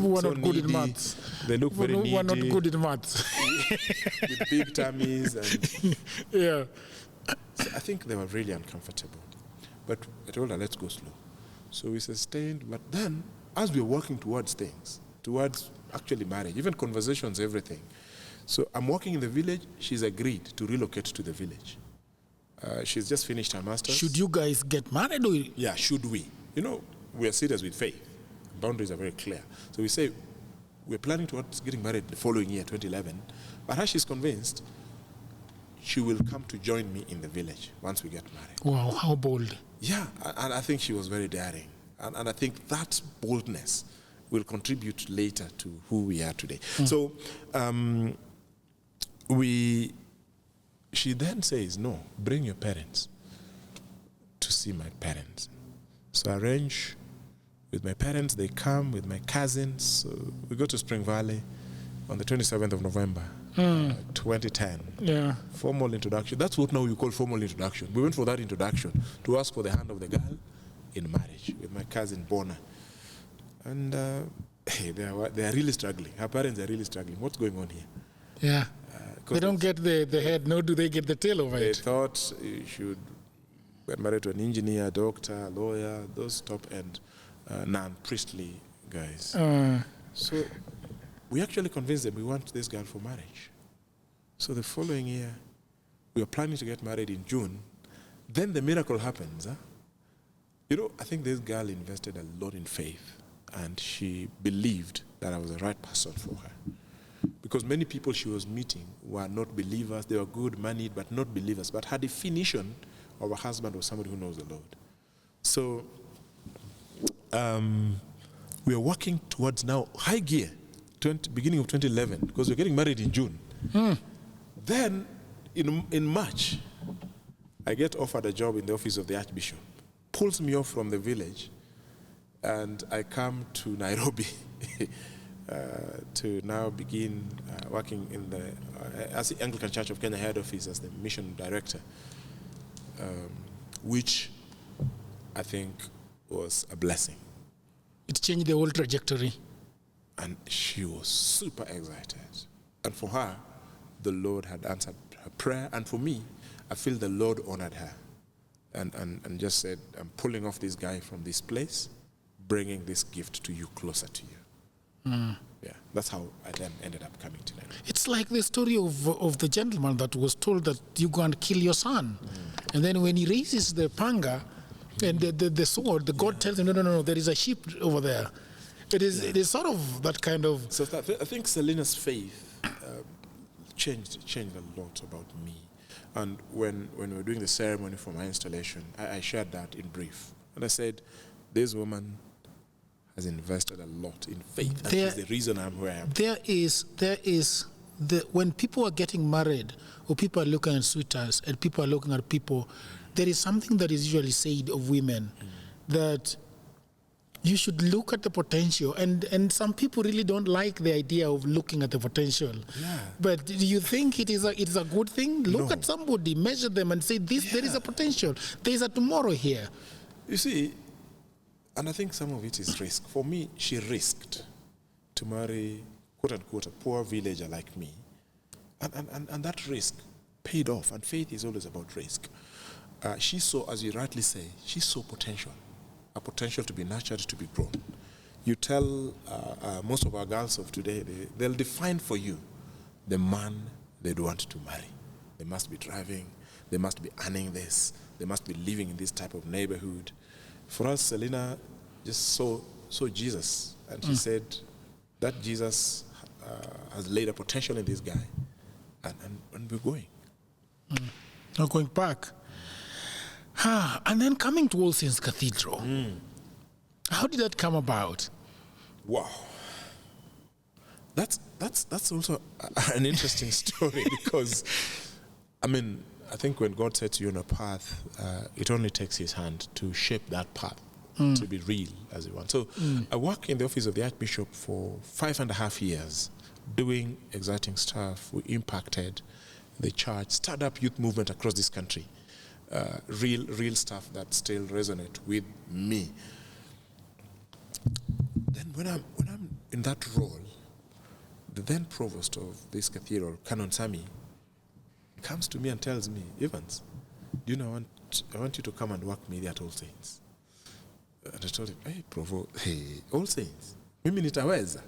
who are so not good needy. in maths. They look People very needy. who are not good in maths. with big tummies and Yeah. so I think they were really uncomfortable. But I told her, let's go slow. So we sustained, but then as we were working towards things, towards actually marriage, even conversations, everything. So I'm working in the village, she's agreed to relocate to the village. She's just finished her master's. Should you guys get married? Or? Yeah, should we? You know, we are serious with faith. Boundaries are very clear. So we say, we're planning towards getting married the following year, 2011. But as she's convinced, she will come to join me in the village once we get married. Wow, how bold. Yeah, and I think she was very daring. And I think that boldness will contribute later to who we are today. So she then says, no, bring your parents to see my parents. So I arrange with my parents, they come with my cousins. So we go to Spring Valley on the 27th of November, 2010. Yeah. Formal introduction. That's what now we call formal introduction. We went for that introduction to ask for the hand of the girl in marriage with my cousin Bona. And hey, they are really struggling. Her parents are really struggling. What's going on here? Yeah. They don't get the head, nor do they get the tail of They it. thought you should get married to an engineer, doctor, lawyer, those top-end non-priestly guys. So we actually convinced them we want this girl for marriage. So the following year, we were planning to get married in June. Then the miracle happens. Huh? You know, I think this girl invested a lot in faith, and she believed that I was the right person for her. Because many people she was meeting were not believers. They were good, moneyed, but not believers. But her definition of a husband was somebody who knows the Lord. So we are working towards now high gear, beginning of 2011, because we're getting married in June. Then in March, I get offered a job in the office of the Archbishop. Pulls me off from the village, and I come to Nairobi to now begin working in the as the Anglican Church of Kenya head office as the mission director, which I think was a blessing. It changed the whole trajectory. And she was super excited. And for her, the Lord had answered her prayer. And for me, I feel the Lord honored her and just said, I'm pulling off this guy from this place, bringing this gift to you, closer to you. Yeah, that's how I then ended up coming to Nairobi. It's like the story of the gentleman that was told that you go and kill your son. And then when he raises the panga and the sword, the God tells him, no, there is a sheep over there. It is sort of that kind of... So I think Selina's faith changed a lot about me. And when we were doing the ceremony for my installation, I shared that in brief. And I said, this woman has invested a lot in faith. That is the reason I'm where I am. There is when people are getting married, or people are looking at suitors, and people are looking at people, there is something that is usually said of women, that you should look at the potential, and some people really don't like the idea of looking at the potential. Yeah. But do you think it is a good thing? Look at somebody, measure them, and say, there is a potential. There is a tomorrow here. You see, and I think some of it is risk. For me, she risked to marry, quote unquote, a poor villager like me. And that risk paid off. And faith is always about risk. She saw, as you rightly say, she saw potential. A potential to be nurtured, to be grown. You tell most of our girls of today, they'll define for you the man they'd want to marry. They must be driving, they must be earning this, they must be living in this type of neighborhood. For us, Selina just saw Jesus, and she said that Jesus has laid a potential in this guy, and we're going. Not going back. And then coming to Allsaints Cathedral, how did that come about? Wow, that's also an interesting story because, I mean, I think when God sets you on a path, it only takes His hand to shape that path to be real as you want. So I worked in the office of the Archbishop for 5.5 years, doing exciting stuff. We impacted the church, startup youth movement across this country. Real stuff that still resonate with me. Then when I'm in that role, the then provost of this cathedral, Canon Sami, comes to me and tells me, Evans, do you know, I want you to come and work with me at Allsaints. And I told him, hey, Provo, hey, Allsaints, mimi nitaweza.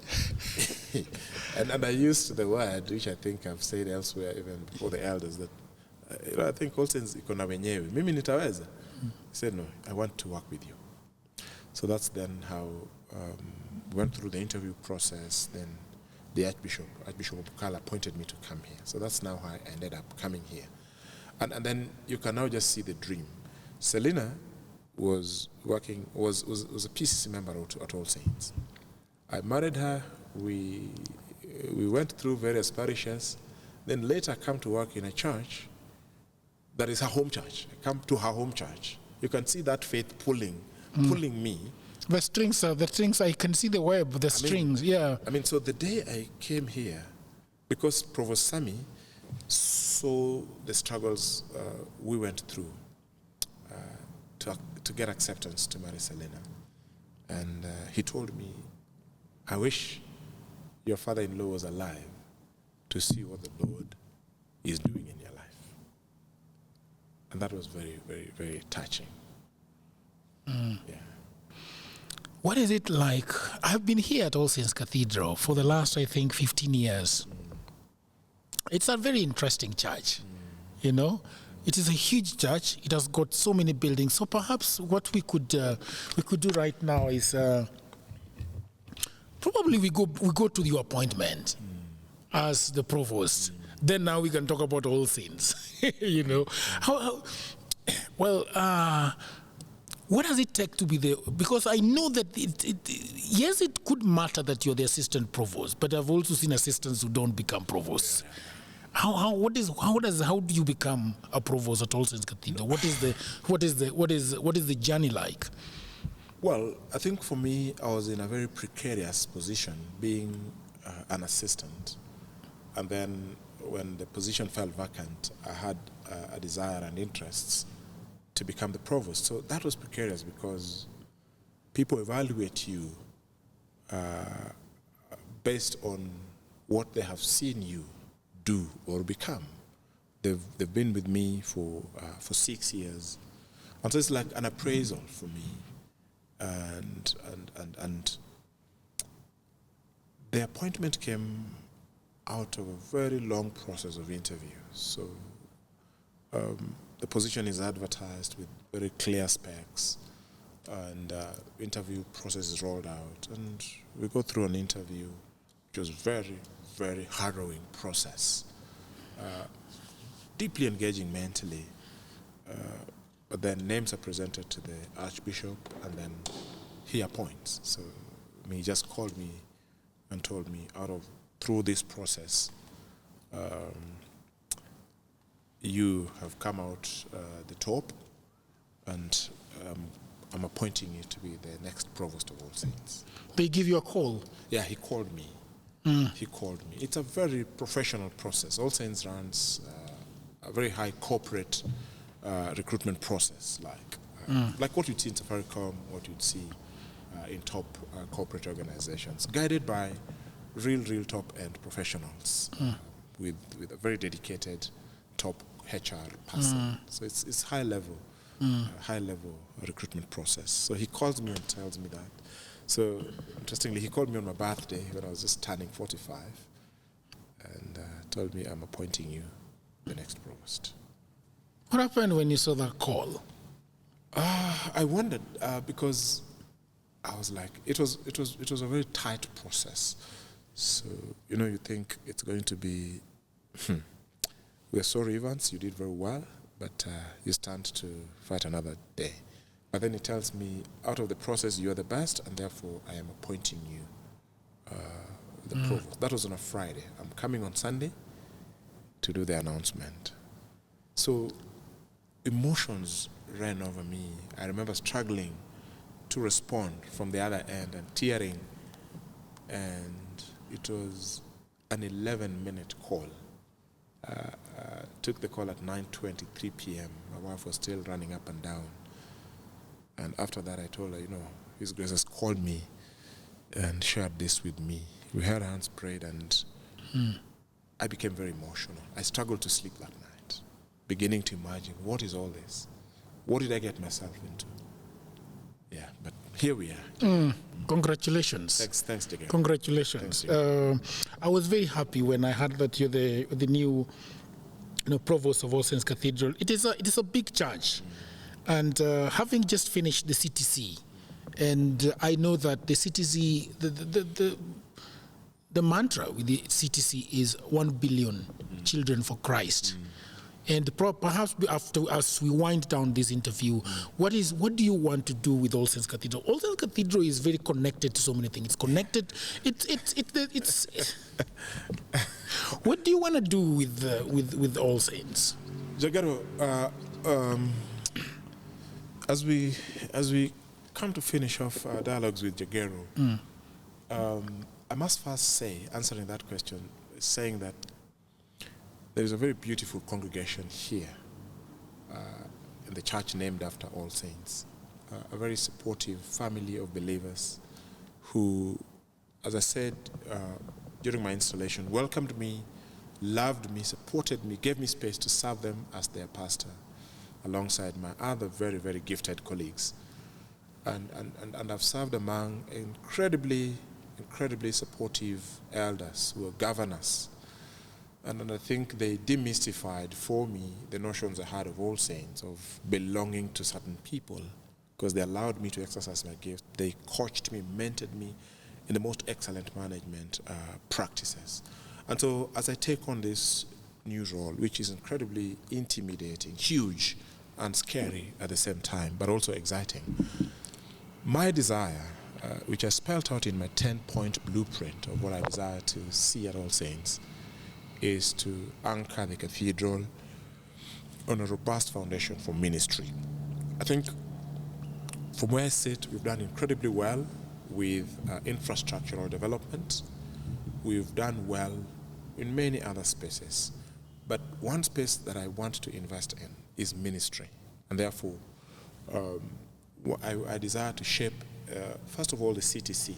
and I used the word, which I think I've said elsewhere, even before the elders, that I think Allsaints iko na wenyewe. Mimi nitaweza. He said, no, I want to work with you. So that's then how we went through the interview process. Then the Archbishop Bukala appointed me to come here. So that's now how I ended up coming here. And then you can now just see the dream. Selina was working, was a PCC member at Allsaints. I married her. We went through various parishes. Then later come to work in a church that is her home church. I come to her home church. You can see that faith pulling me. The strings, I can see the web, strings, yeah. I mean, so the day I came here, because Provost Sami saw the struggles we went through to get acceptance to marry Selena. And he told me, I wish your father-in-law was alive to see what the Lord is doing in your life. And that was very, very, very touching. Yeah. What is it like? I've been here at Allsaints Cathedral for the last, I think, 15 years. It's a very interesting church, you know. It is a huge church. It has got so many buildings. So perhaps what we could do right now is probably we go to your appointment as the provost. Then now we can talk about all things, you know. What does it take to be there? Because I know that yes, it could matter that you're the assistant provost, but I've also seen assistants who don't become provosts. How do you become a provost at Allsaints Cathedral? What is the journey like? Well, I think for me, I was in a very precarious position, being an assistant, and then when the position fell vacant, I had a desire and interests to become the provost. So that was precarious because people evaluate you based on what they have seen you do or become. They've been with me for 6 years, and so it's like an appraisal for me, and the appointment came out of a very long process of interviews. So the position is advertised with very clear specs, and interview process is rolled out, and we go through an interview, which was very, very harrowing process, deeply engaging mentally, but then names are presented to the Archbishop, and then he appoints. So he just called me and told me, through this process, you have come out the top, and I'm appointing you to be the next provost of All Saints. They give you a call? Yeah, he called me. He called me. It's a very professional process. All Saints runs a very high corporate recruitment process, like what you'd see in Safaricom, what you'd see in top corporate organizations, guided by real top-end professionals with a very dedicated top HR person. So it's high level recruitment process. So he calls me and tells me that. So interestingly, he called me on my birthday when I was just turning 45, and told me, I'm appointing you the next provost. What happened when you saw that call? I wondered because I was like, it was a very tight process. So you think it's going to be, we're sorry, Evans, you did very well, but you stand to fight another day. But then he tells me, out of the process, you're the best, and therefore I am appointing you the provost. That was on a Friday. I'm coming on Sunday to do the announcement. So emotions ran over me. I remember struggling to respond from the other end and tearing, and it was an 11-minute call. Took the call at 9:23 p.m. My wife was still running up and down. And after that, I told her, His Grace has called me and shared this with me. We had hands prayed, and I became very emotional. I struggled to sleep that night, beginning to imagine, what is all this? What did I get myself into? Yeah, but here we are. Congratulations. Thanks, Jagger. Congratulations. Thanks, I was very happy when I heard that you're the new provost of Allsaints Cathedral. It is a big church. And having just finished the CTC, and I know that the CTC, the mantra with the CTC is 1 billion children for Christ. And perhaps as we wind down this interview, what do you want to do with Allsaints Cathedral? Allsaints Cathedral is very connected to so many things. It's connected. It's what do you want to do with All Saints? Jagero, as we come to finish off dialogues with Jagero, I must first say, answering that question, saying that there is a very beautiful congregation here in the church named after All Saints, a very supportive family of believers who, as I said during my installation, welcomed me, loved me, supported me, gave me space to serve them as their pastor, alongside my other very, very gifted colleagues. And I've served among incredibly supportive elders who are governors. And I think they demystified for me the notions I had of All Saints, of belonging to certain people, because they allowed me to exercise my gift. They coached me, mentored me in the most excellent management practices. And so as I take on this new role, which is incredibly intimidating, huge, and scary at the same time, but also exciting, my desire, which I spelled out in my 10-point blueprint of what I desire to see at All Saints, is to anchor the cathedral on a robust foundation for ministry. I think from where I sit, we've done incredibly well with infrastructural development. We've done well in many other spaces. But one space that I want to invest in is ministry. And therefore, I desire to shape, first of all, the CTC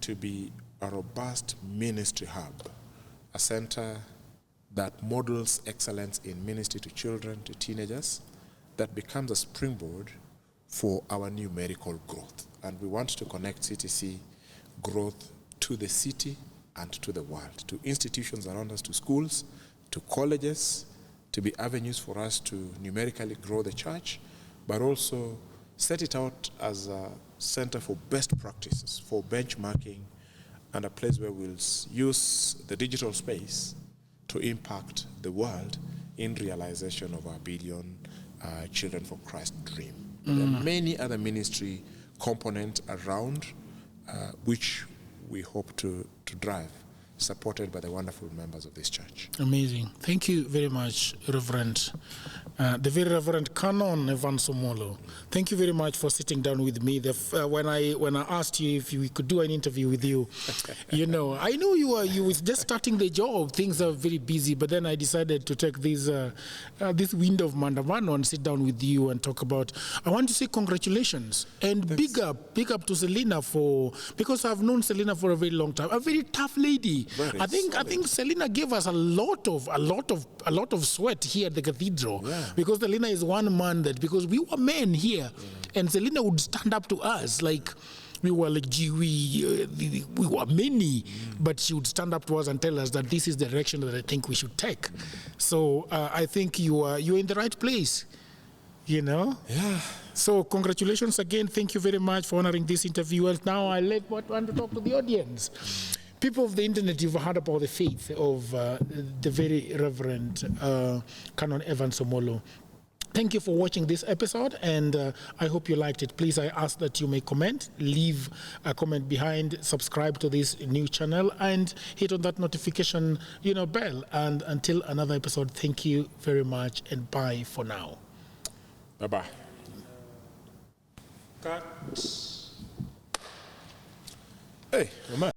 to be a robust ministry hub, a center that models excellence in ministry to children, to teenagers, that becomes a springboard for our numerical growth. And we want to connect CTC growth to the city and to the world, to institutions around us, to schools, to colleges, to be avenues for us to numerically grow the church, but also set it out as a center for best practices, for benchmarking, and a place where we'll use the digital space to impact the world in realization of our billion Children for Christ dream. There are many other ministry components around which we hope to drive, supported by the wonderful members of this church. Amazing. Thank you very much, Reverend. The Very Reverend Canon Evans Omollo. Thank you very much for sitting down with me. When I asked you if we could do an interview with you, I know you were just starting the job. Things are very busy, but then I decided to take this window of Mandamano and sit down with you and talk about. I want to say congratulations and big up to Selena because I've known Selena for a very long time. A very tough lady. I think Selena gave us a lot of sweat here at the cathedral, because Selena is one man because we were men here, and Selena would stand up to us like we were like, gee, we were many, but she would stand up to us and tell us that this is the direction that I think we should take. So I think you're in the right place, Yeah. So congratulations again. Thank you very much for honoring this interview. And now I want to talk to the audience. People of the internet, you've heard about the faith of the Very Reverend Canon Evans Omollo. Thank you for watching this episode, and I hope you liked it. Please, I ask that you may comment, leave a comment behind, subscribe to this new channel, and hit on that notification, bell. And until another episode, thank you very much, and bye for now. Bye-bye. Cut. Hey, man.